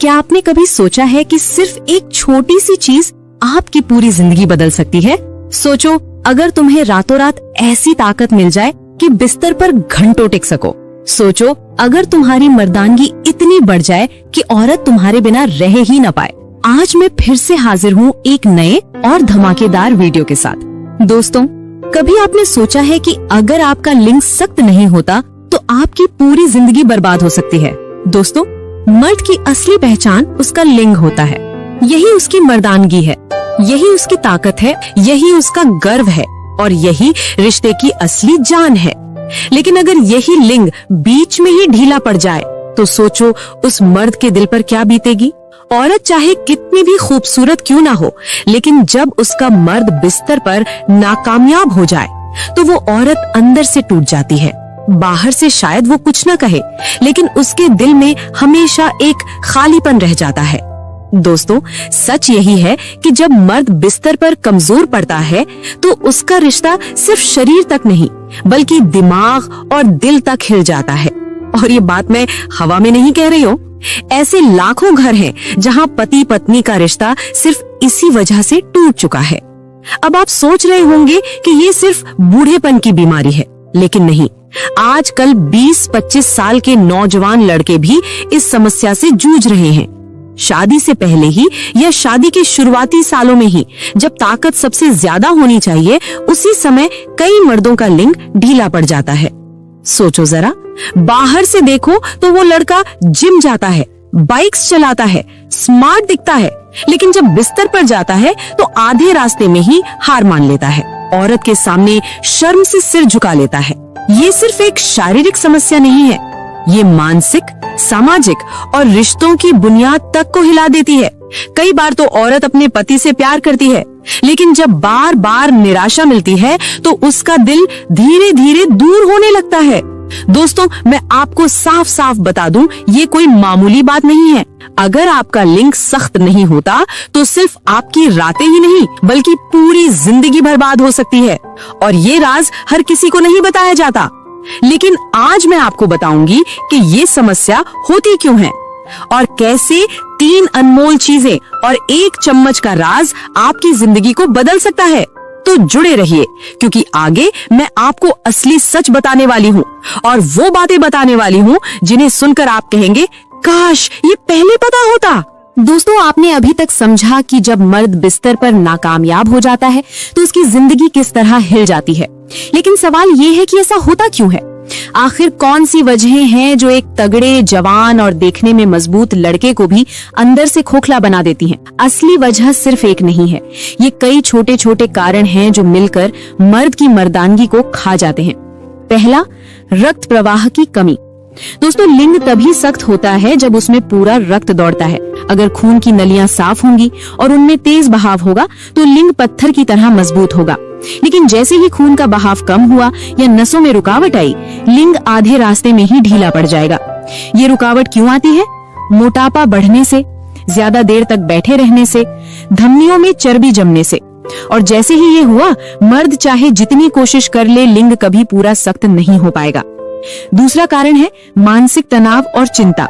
क्या आपने कभी सोचा है कि सिर्फ एक छोटी सी चीज आपकी पूरी जिंदगी बदल सकती है? सोचो, अगर तुम्हें रातों रात ऐसी ताकत मिल जाए कि बिस्तर पर घंटों टिक सको। सोचो, अगर तुम्हारी मर्दानगी इतनी बढ़ जाए कि औरत तुम्हारे बिना रह ही न पाए। आज मैं फिर से हाजिर हूँ एक नए और धमाकेदार वीडियो के साथ। दोस्तों, कभी आपने सोचा है कि अगर आपका लिंग सख्त नहीं होता तो आपकी पूरी जिंदगी बर्बाद हो सकती है? दोस्तों, मर्द की असली पहचान उसका लिंग होता है। यही उसकी मर्दानगी है, यही उसकी ताकत है, यही उसका गर्व है और यही रिश्ते की असली जान है। लेकिन अगर यही लिंग बीच में ही ढीला पड़ जाए तो सोचो उस मर्द के दिल पर क्या बीतेगी। औरत चाहे कितनी भी खूबसूरत क्यों ना हो, लेकिन जब उसका मर्द बिस्तर पर नाकामयाब हो जाए तो वो औरत अंदर से टूट जाती है। बाहर से शायद वो कुछ ना कहे, लेकिन उसके दिल में हमेशा एक खालीपन रह जाता है। दोस्तों, सच यही है कि जब मर्द बिस्तर पर कमजोर पड़ता है तो उसका रिश्ता सिर्फ शरीर तक नहीं बल्कि दिमाग और दिल तक हिल जाता है। और ये बात मैं हवा में नहीं कह रही हूँ। ऐसे लाखों घर हैं जहाँ पति पत्नी का रिश्ता सिर्फ इसी वजह से टूट चुका है। अब आप सोच रहे होंगे कि ये सिर्फ बूढ़ेपन की बीमारी है, लेकिन नहीं। आजकल 20-25 साल के नौजवान लड़के भी इस समस्या से जूझ रहे हैं। शादी से पहले ही या शादी के शुरुआती सालों में ही जब ताकत सबसे ज्यादा होनी चाहिए, उसी समय कई मर्दों का लिंग ढीला पड़ जाता है। सोचो जरा, बाहर से देखो तो वो लड़का जिम जाता है, बाइक्स चलाता है, स्मार्ट दिखता है, लेकिन जब बिस्तर पर जाता है तो आधे रास्ते में ही हार मान लेता है। औरत के सामने शर्म से सिर झुका लेता है। ये सिर्फ एक शारीरिक समस्या नहीं है, ये मानसिक, सामाजिक और रिश्तों की बुनियाद तक को हिला देती है। कई बार तो औरत अपने पति से प्यार करती है, लेकिन जब बार बार निराशा मिलती है तो उसका दिल धीरे धीरे दूर होने लगता है। दोस्तों, मैं आपको साफ साफ बता दूं, ये कोई मामूली बात नहीं है। अगर आपका लिंग सख्त नहीं होता तो सिर्फ आपकी रातें ही नहीं बल्कि पूरी जिंदगी बर्बाद हो सकती है। और ये राज हर किसी को नहीं बताया जाता, लेकिन आज मैं आपको बताऊंगी कि ये समस्या होती क्यों है और कैसे 3 अनमोल चीजें और 1 चम्मच का राज आपकी जिंदगी को बदल सकता है। तो जुड़े रहिए, क्योंकि आगे मैं आपको असली सच बताने वाली हूँ और वो बातें बताने वाली हूँ जिन्हें सुनकर आप कहेंगे, काश ये पहले पता होता। दोस्तों, आपने अभी तक समझा कि जब मर्द बिस्तर पर नाकामयाब हो जाता है तो उसकी जिंदगी किस तरह हिल जाती है। लेकिन सवाल ये है कि ऐसा होता क्यों है? आखिर कौन सी वजहें हैं जो एक तगड़े, जवान और देखने में मजबूत लड़के को भी अंदर से खोखला बना देती हैं? असली वजह सिर्फ एक नहीं है, ये कई छोटे छोटे कारण हैं जो मिलकर मर्द की मर्दानगी को खा जाते हैं। पहला, रक्त प्रवाह की कमी। दोस्तों, लिंग तभी सख्त होता है जब उसमें पूरा रक्त दौड़ता है। अगर खून की नलियां साफ होंगी और उनमें तेज बहाव होगा तो लिंग पत्थर की तरह मजबूत होगा। लेकिन जैसे ही खून का बहाव कम हुआ या नसों में रुकावट आई, लिंग आधे रास्ते में ही ढीला पड़ जाएगा। ये रुकावट क्यों आती है? मोटापा बढ़ने से, ज्यादा देर तक बैठे रहने से, धमनियों में चर्बी जमने से। और जैसे ही ये हुआ, मर्द चाहे जितनी कोशिश कर ले, लिंग कभी पूरा सख्त नहीं हो पाएगा। दूसरा कारण है मानसिक तनाव और चिंता।